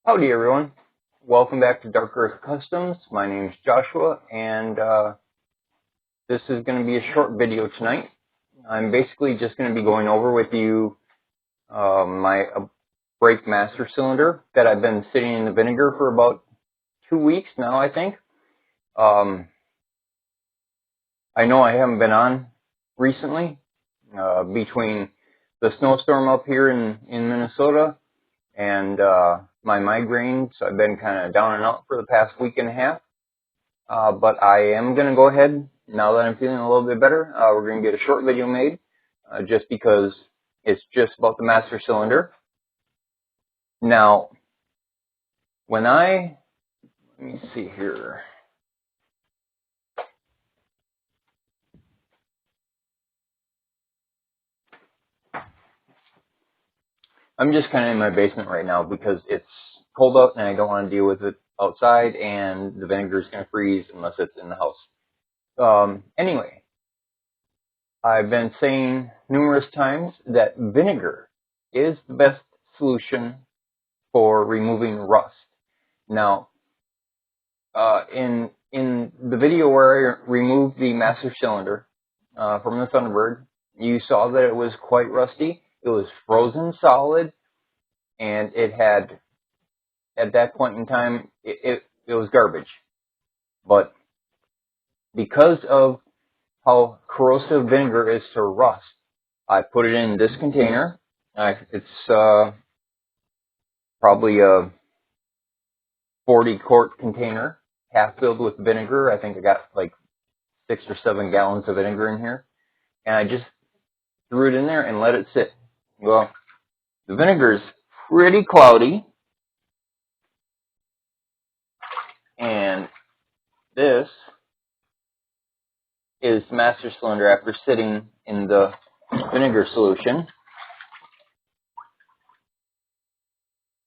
Howdy everyone, welcome back to Dark Earth Customs. My name is Joshua and this is going to be a short video tonight. I'm basically just going to be going over with you my brake master cylinder that I've been sitting in the vinegar for about 2 weeks now, I think. I know I haven't been on recently between the snowstorm up here in Minnesota and my migraines. I've been kind of down and out for the past week and a half. But I am going to go ahead, now that I'm feeling a little bit better, we're going to get a short video made, just because it's just about the master cylinder. Now, let me see here. I'm just kind of in my basement right now because it's cold out and I don't want to deal with it outside, and the vinegar is going to freeze unless it's in the house. Anyway, I've been saying numerous times that vinegar is the best solution for removing rust. Now, in the video where I removed the master cylinder from the Thunderbird, you saw that it was quite rusty. It was frozen solid, and it had, at that point in time, it was garbage. But because of how corrosive vinegar is to rust, I put it in this container. It's probably a 40-quart container, half filled with vinegar. I think I got like 6 or 7 gallons of vinegar in here. And I just threw it in there and let it sit. Well, the vinegar is pretty cloudy. And this is master cylinder after sitting in the vinegar solution.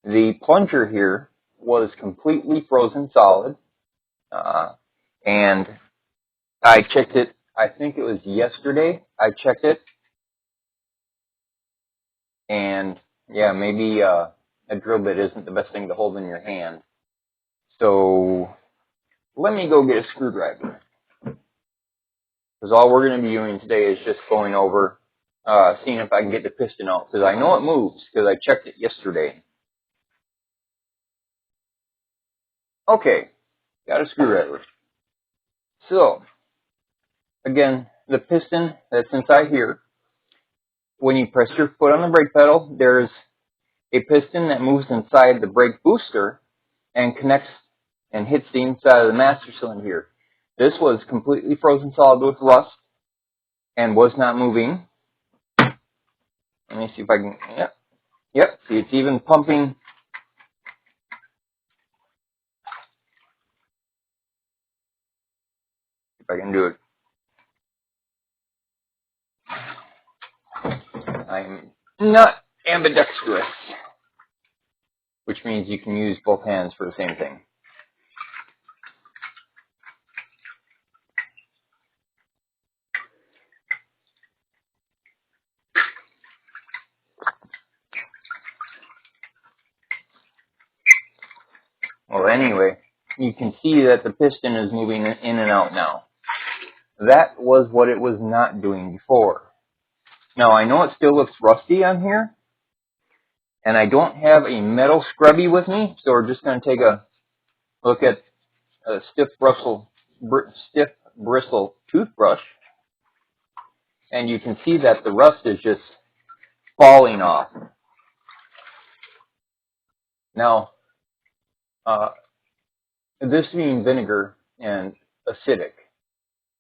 The plunger here was completely frozen solid. And I checked it, I think it was yesterday, I checked it. And yeah, maybe a drill bit isn't the best thing to hold in your hand. So let me go get a screwdriver, because all we're going to be doing today is just going over, seeing if I can get the piston out, because I know it moves, because I checked it yesterday. Okay, got a screwdriver. So, again, the piston that's inside here, when you press your foot on the brake pedal, there's a piston that moves inside the brake booster and connects and hits the inside of the master cylinder here. This was completely frozen solid with rust and was not moving. Let me see if I can, yep, see, it's even pumping. If I can do it. I'm not ambidextrous, which means you can use both hands for the same thing. Well, anyway, you can see that the piston is moving in and out now. That was what it was not doing before. Now, I know it still looks rusty on here, and I don't have a metal scrubby with me, so we're just going to take a look at a stiff bristle toothbrush, and you can see that the rust is just falling off. Now, this being vinegar and acidic,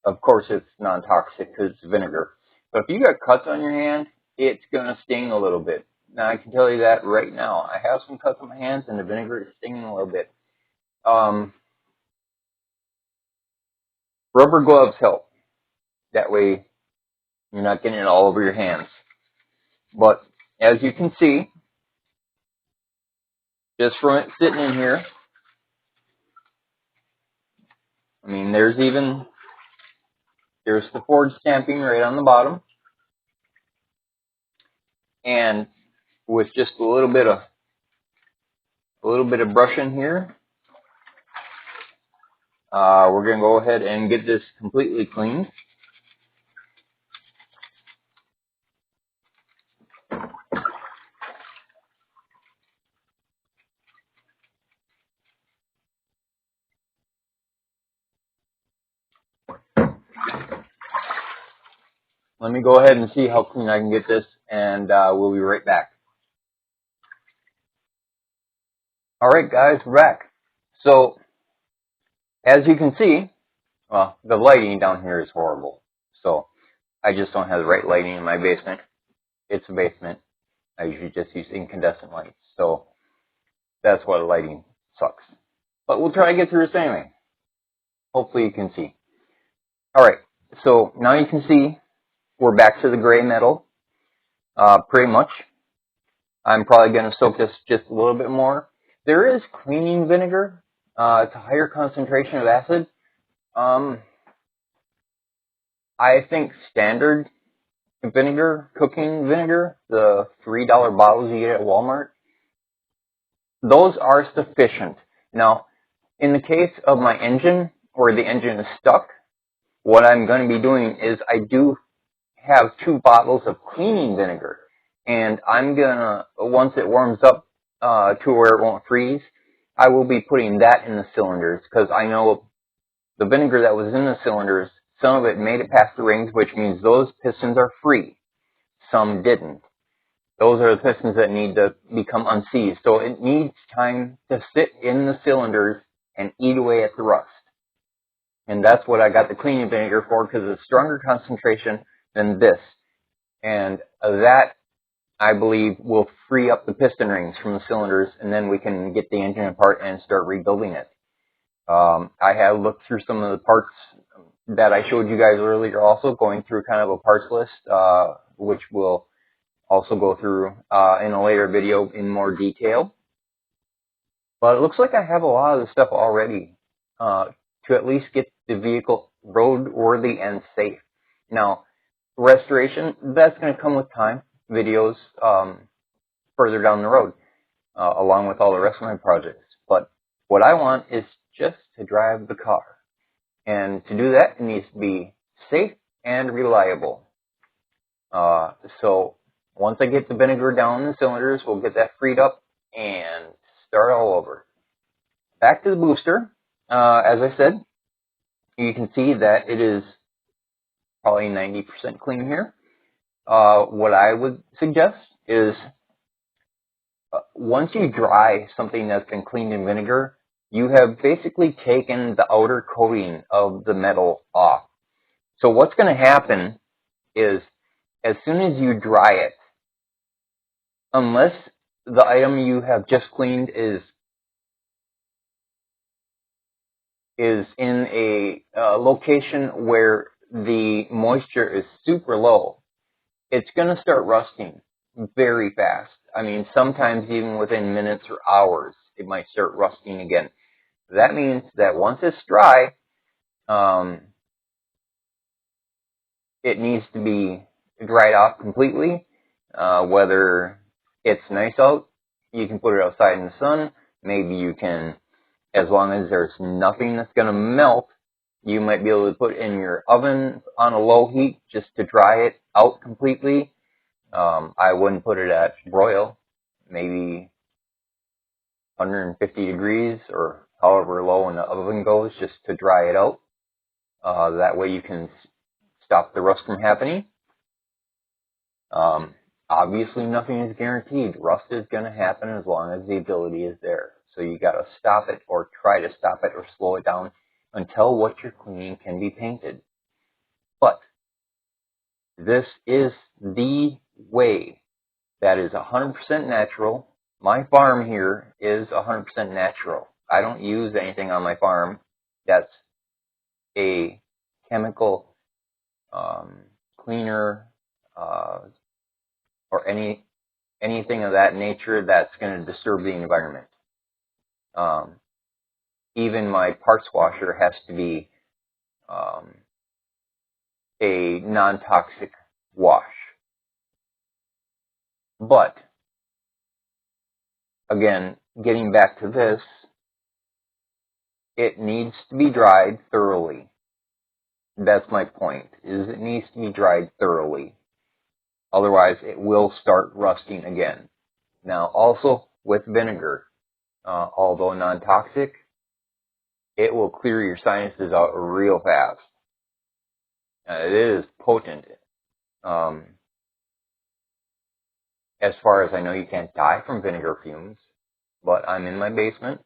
of course it's non-toxic because it's vinegar. But if you got cuts on your hand, it's going to sting a little bit. Now, I can tell you that right now. I have some cuts on my hands, and the vinegar is stinging a little bit. Rubber gloves help. That way, you're not getting it all over your hands. But as you can see, just from it sitting in here, I mean, there's the Ford stamping right on the bottom. And with just a little bit of a little bit of brushing here. We're going to go ahead and get this completely cleaned. Let me go ahead and see how clean I can get this, and we'll be right back. Alright guys, we're back. So, as you can see, well, the lighting down here is horrible. So, I just don't have the right lighting in my basement. It's a basement. I usually just use incandescent lights. So, that's why the lighting sucks. But we'll try to get through this anyway. Hopefully you can see. Alright, so now you can see we're back to the gray metal. Pretty much. I'm probably going to soak this just a little bit more. There is cleaning vinegar. It's a higher concentration of acid. I think standard vinegar, cooking vinegar, the $3 bottles you get at Walmart, those are sufficient. Now, in the case of my engine, where the engine is stuck, what I'm going to be doing is I do have 2 bottles of cleaning vinegar. And I'm going to, once it warms up to where it won't freeze, I will be putting that in the cylinders, because I know the vinegar that was in the cylinders, some of it made it past the rings, which means those pistons are free. Some didn't. Those are the pistons that need to become unseized. So it needs time to sit in the cylinders and eat away at the rust. And that's what I got the cleaning vinegar for, because it's a stronger concentration than this. And that, I believe, will free up the piston rings from the cylinders, and then we can get the engine apart and start rebuilding it. I have looked through some of the parts that I showed you guys earlier, also going through kind of a parts list, which we'll also go through in a later video in more detail. But it looks like I have a lot of the stuff already to at least get the vehicle roadworthy and safe. Now, restoration, that's going to come with time, videos further down the road, along with all the rest of my projects. But what I want is just to drive the car. And to do that, it needs to be safe and reliable. So once I get the vinegar down in the cylinders, we'll get that freed up and start all over. Back to the booster. As I said, you can see that it is probably 90% clean here. What I would suggest is once you dry something that's been cleaned in vinegar, you have basically taken the outer coating of the metal off. So what's going to happen is as soon as you dry it, unless the item you have just cleaned is in a location where the moisture is super low, it's going to start rusting very fast. I mean, sometimes even within minutes or hours, it might start rusting again. That means that once it's dry, it needs to be dried off completely. Whether it's nice out, you can put it outside in the sun. Maybe you can, as long as there's nothing that's going to melt, you might be able to put it in your oven on a low heat just to dry it out completely. I wouldn't put it at broil, maybe 150 degrees or however low in the oven goes, just to dry it out. That way you can stop the rust from happening. Obviously, nothing is guaranteed. Rust is going to happen as long as the ability is there. So you got to stop it or try to stop it or slow it down until what you're cleaning can be painted. But this is the way that is 100% natural. My farm here is 100% natural. I don't use anything on my farm that's a chemical cleaner or anything of that nature that's going to disturb the environment. Even my parts washer has to be a non-toxic wash. But again, getting back to this, it needs to be dried thoroughly. That's my point, is it needs to be dried thoroughly. Otherwise, it will start rusting again. Now, also with vinegar, although non-toxic, it will clear your sinuses out real fast. It is potent. As far as I know, you can't die from vinegar fumes, but I'm in my basement.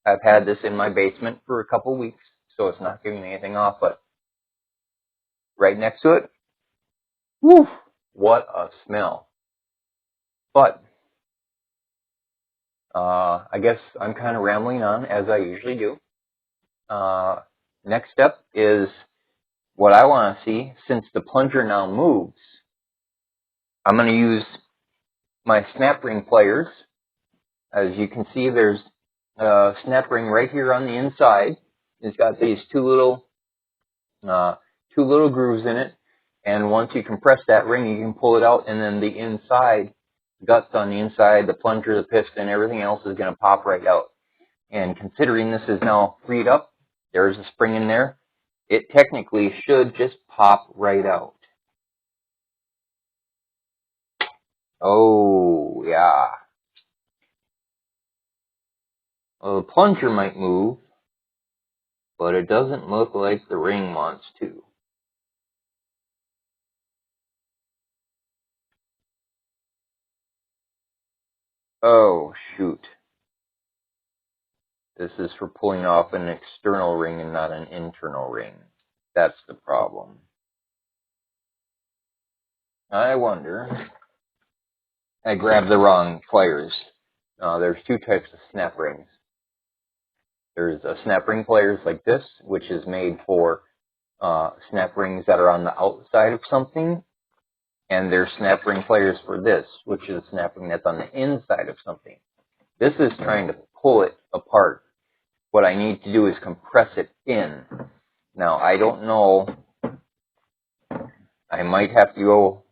I've had this in my basement for a couple weeks, so it's not giving anything off, but right next to it, woof, what a smell. But I guess I'm kind of rambling on, as I usually do. Next step is what I want to see. Since the plunger now moves, I'm going to use my snap ring pliers. As you can see, there's a snap ring right here on the inside. It's got these two little grooves in it, and once you compress that ring, you can pull it out, and then the inside, guts on the inside, the plunger, the piston, everything else is going to pop right out. And considering this is now freed up, there's a spring in there, it technically should just pop right out. Oh, yeah. Well, the plunger might move, but it doesn't look like the ring wants to. Oh, shoot. This is for pulling off an external ring and not an internal ring. That's the problem. I wonder. I grabbed the wrong pliers. There's two types of snap rings. There's a snap ring pliers like this, which is made for snap rings that are on the outside of something. And there's snap ring pliers for this, which is a snap ring that's on the inside of something. This is trying to pull it apart. What I need to do is compress it in. Now, I don't know. I might have to go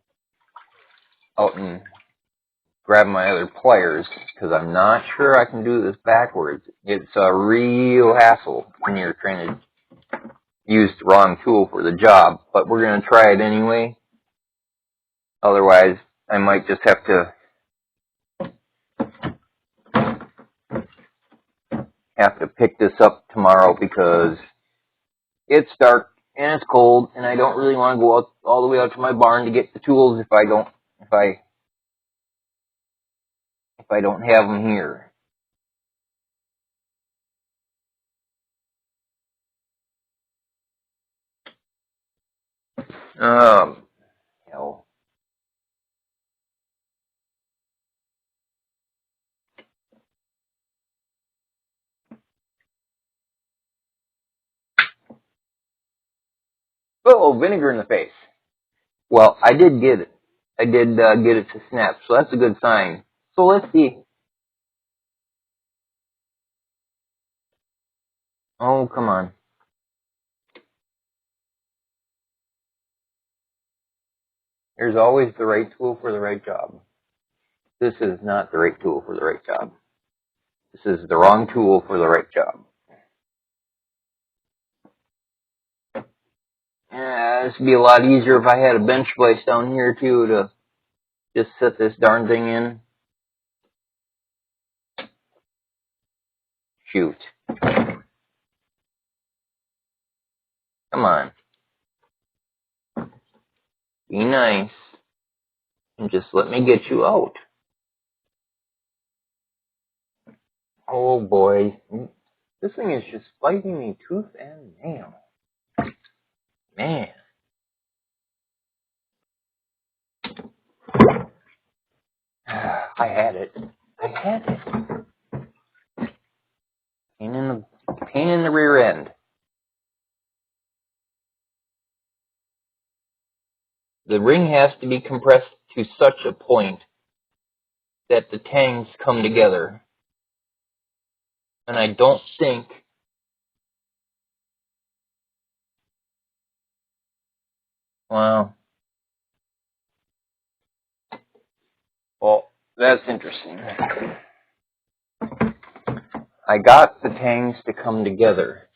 out and grab my other pliers because I'm not sure I can do this backwards. It's a real hassle when you're trying to use the wrong tool for the job, but we're going to try it anyway. Otherwise, I might just have to pick this up tomorrow because it's dark and it's cold, and I don't really want to go out all the way out to my barn to get the tools if I don't have them here. Hell. Oh, vinegar in the face. Well, I did get it. I did get it to snap, so that's a good sign. So let's see. Oh, come on. There's always the right tool for the right job. This is not the right tool for the right job. This is the wrong tool for the right job. This would be a lot easier if I had a bench place down here, too, to just set this darn thing in. Shoot. Come on. Be nice. And just let me get you out. Oh, boy. This thing is just biting me tooth and nail. Man. I had it. Pain in the rear end. The ring has to be compressed to such a point that the tangs come together. And I don't think... Well, that's interesting. I got the tangs to come together,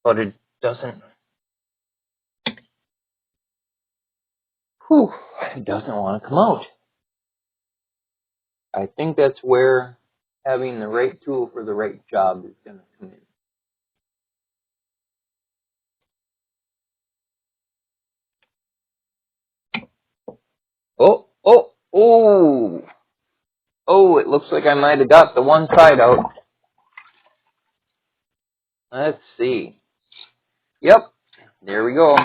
but it doesn't, it doesn't want to come out. I think that's where having the right tool for the right job is going to come in. Oh, it looks like I might have got the one side out. Let's see. Yep, there we go.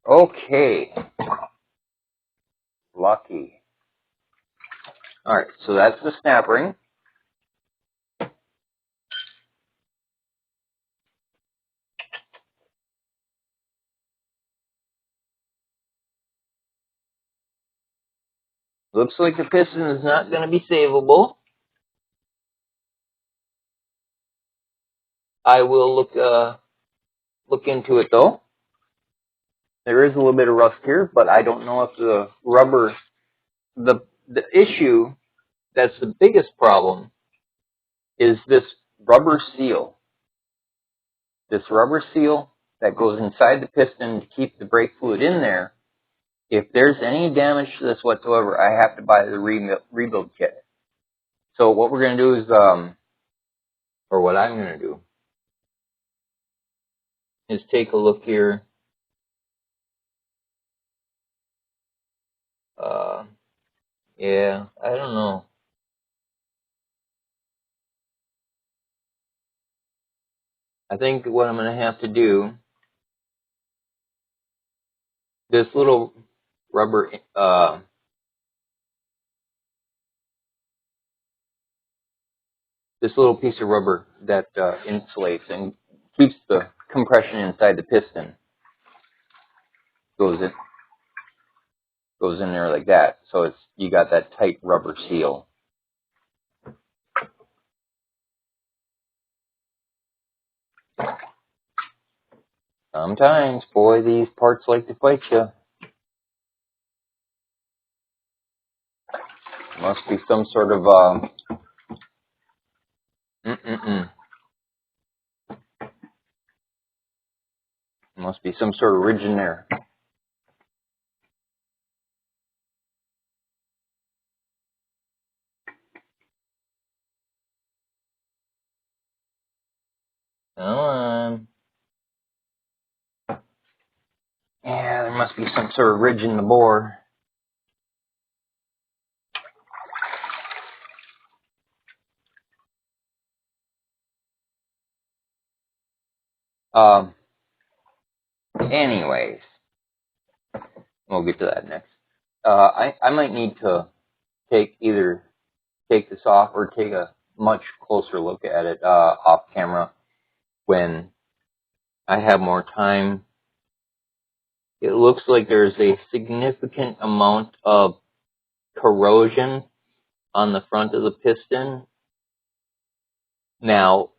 Okay. Lucky. Alright, so that's the snap ring. Looks like the piston is not going to be savable. I will look into it though. There is a little bit of rust here, but I don't know if the rubber, the issue that's the biggest problem is this rubber seal. This rubber seal that goes inside the piston to keep the brake fluid in there. If there's any damage to this whatsoever, I have to buy the rebuild kit. So what we're going to do is, or what I'm going to do, is take a look here. Yeah, I don't know. I think what I'm going to have to do, this little rubber, this little piece of rubber that insulates and keeps the compression inside the piston, goes in there like that. So it's, you got that tight rubber seal. Sometimes, boy, these parts like to fight you. Must be some sort of must be some sort of ridge in there. Come on. Yeah, there must be some sort of ridge in the bore. Anyways, we'll get to that next. I might need to either take this off or take a much closer look at it off camera when I have more time. It looks like there's a significant amount of corrosion on the front of the piston. Now,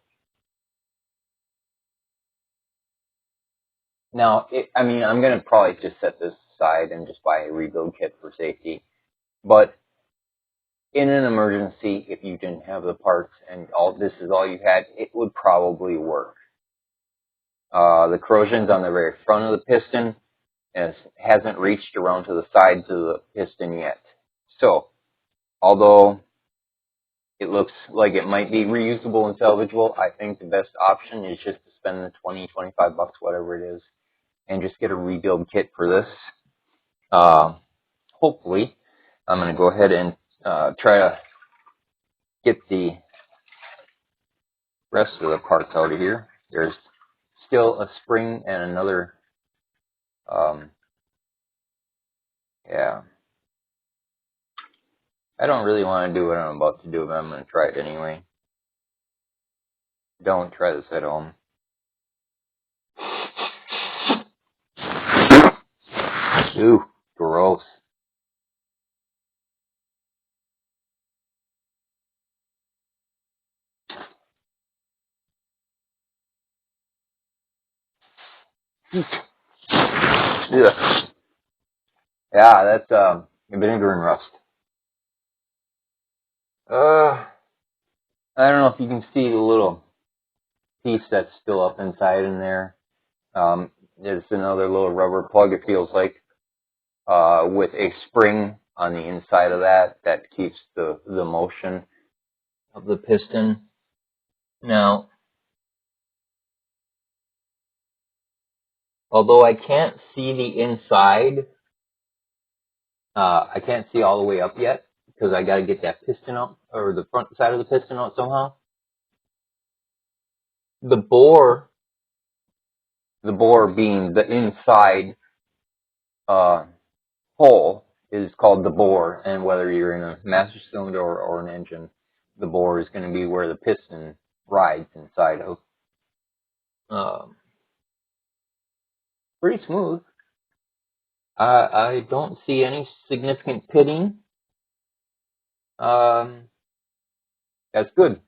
I mean, I'm going to probably just set this aside and just buy a rebuild kit for safety. But in an emergency, if you didn't have the parts and this is all you had, it would probably work. The corrosion's on the very front of the piston and hasn't reached around to the sides of the piston yet. So, although it looks like it might be reusable and salvageable, I think the best option is just to spend the 20, 25 bucks, whatever it is, and just get a rebuild kit for this. Hopefully, I'm going to go ahead and try to get the rest of the parts out of here. There's still a spring and another, yeah. I don't really want to do what I'm about to do, but I'm going to try it anyway. Don't try this at home. Ooh, gross. Yeah, yeah, that's vinegar and rust. I don't know if you can see the little piece that's still up inside in there. There's another little rubber plug, it feels like, with a spring on the inside of that keeps the motion of the piston. Now, although I can't see the inside, I can't see all the way up yet because I got to get that piston out, or the front side of the piston out somehow. The bore being the inside uh, hole is called the bore, and whether you're in a master cylinder or an engine, the bore is going to be where the piston rides inside of. Um, Pretty smooth. I don't see any significant pitting. That's good,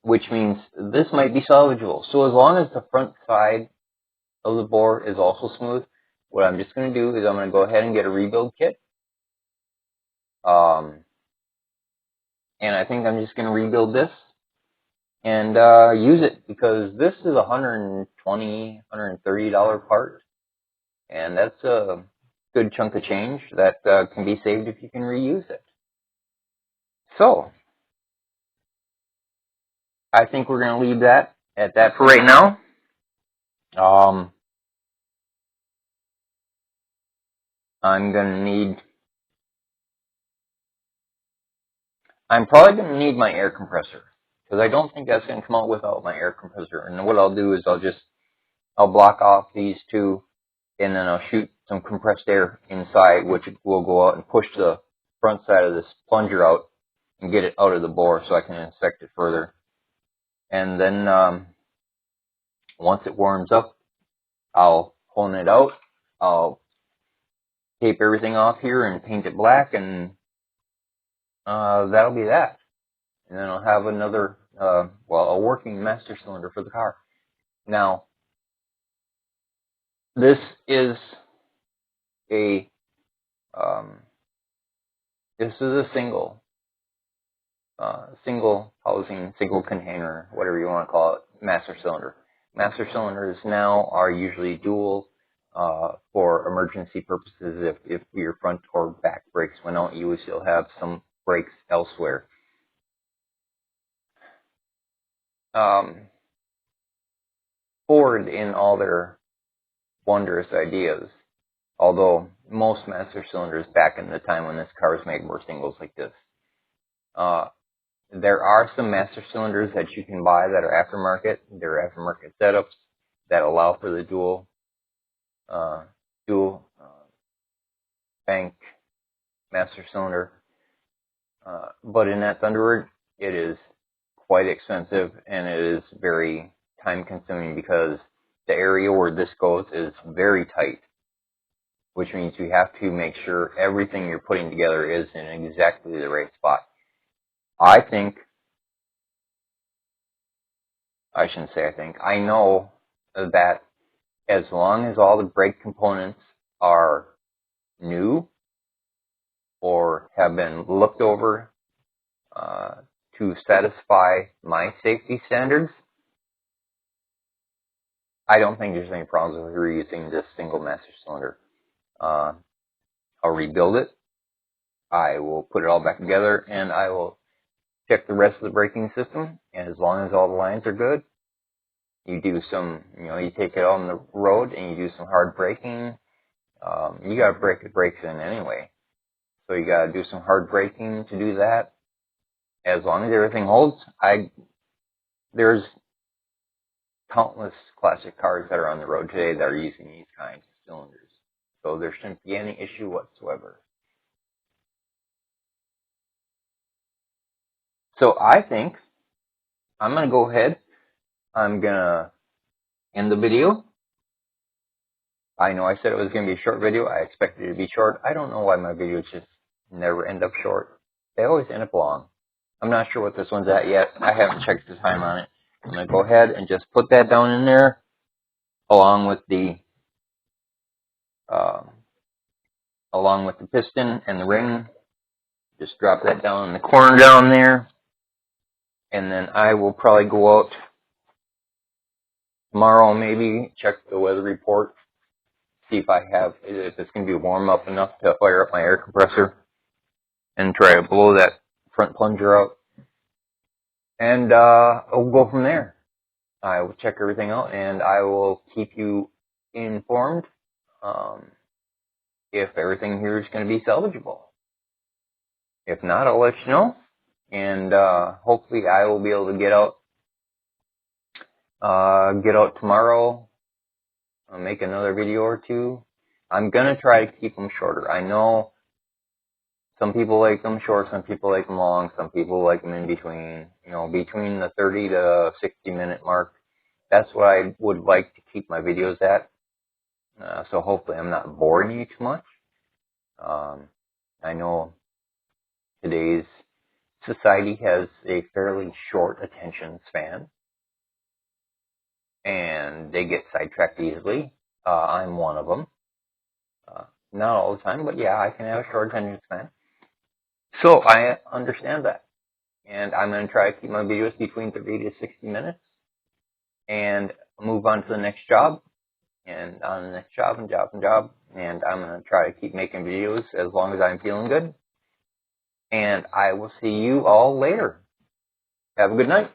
which means this might be salvageable. So as long as the front side of the bore is also smooth, what I'm just going to do is I'm going to go ahead and get a rebuild kit. And I think I'm just going to rebuild this and use it because this is a $120, $130 part. And that's a good chunk of change that can be saved if you can reuse it. So I think we're going to leave that at that for right now. I'm probably going to need my air compressor because I don't think that's going to come out without my air compressor. And what I'll do is I'll block off these two and then I'll shoot some compressed air inside, which will go out and push the front side of this plunger out and get it out of the bore so I can inspect it further. And then once it warms up, I'll hone it out. I'll tape everything off here and paint it black, and that'll be that. And then I'll have another, a working master cylinder for the car. Now, this is a single housing, single container, whatever you want to call it, master cylinder. Master cylinders now are usually dual for emergency purposes. If your front or back brakes went out, you would still have some brakes elsewhere. Ford, in all their wondrous ideas, although most master cylinders back in the time when this car was made were singles like this, there are some master cylinders that you can buy that are aftermarket. They're aftermarket setups that allow for the dual bank master cylinder. But in that Thunderbird, it is quite expensive and it is very time consuming because the area where this goes is very tight, which means you have to make sure everything you're putting together is in exactly the right spot. I know that as long as all the brake components are new or have been looked over to satisfy my safety standards, I don't think there's any problems with reusing this single master cylinder. I'll rebuild it. I will put it all back together and I will check the rest of the braking system. And as long as all the lines are good, you do some, you take it on the road and you do some hard braking. You got to break the brakes in anyway. So you got to do some hard braking to do that. As long as everything holds, there's countless classic cars that are on the road today that are using these kinds of cylinders. So there shouldn't be any issue whatsoever. So I think I'm going to go ahead. I'm going to end the video. I know I said it was going to be a short video. I expected it to be short. I don't know why my videos just never end up short. They always end up long. I'm not sure what this one's at yet. I haven't checked the time on it. I'm going to go ahead and just put that down in there along with the piston and the ring. Just drop that down in the corner down there. And then I will probably go out tomorrow, maybe check the weather report, see if it's going to be warm up enough to fire up my air compressor and try to blow that front plunger out. And we'll go from there. I will check everything out and I will keep you informed if everything here is going to be salvageable. If not, I'll let you know. And hopefully I will be able to get out tomorrow, make another video or two. I'm going to try to keep them shorter. I know some people like them short, some people like them long, some people like them in between, between the 30 to 60 minute mark. That's what I would like to keep my videos at. So hopefully I'm not boring you too much. I know today's society has a fairly short attention span, and they get sidetracked easily. I'm one of them. Not all the time, but yeah, I can have a short attention span. So I understand that. And I'm going to try to keep my videos between 30 to 60 minutes and move on to the next job and on the next job and job and job. And I'm going to try to keep making videos as long as I'm feeling good. And I will see you all later. Have a good night.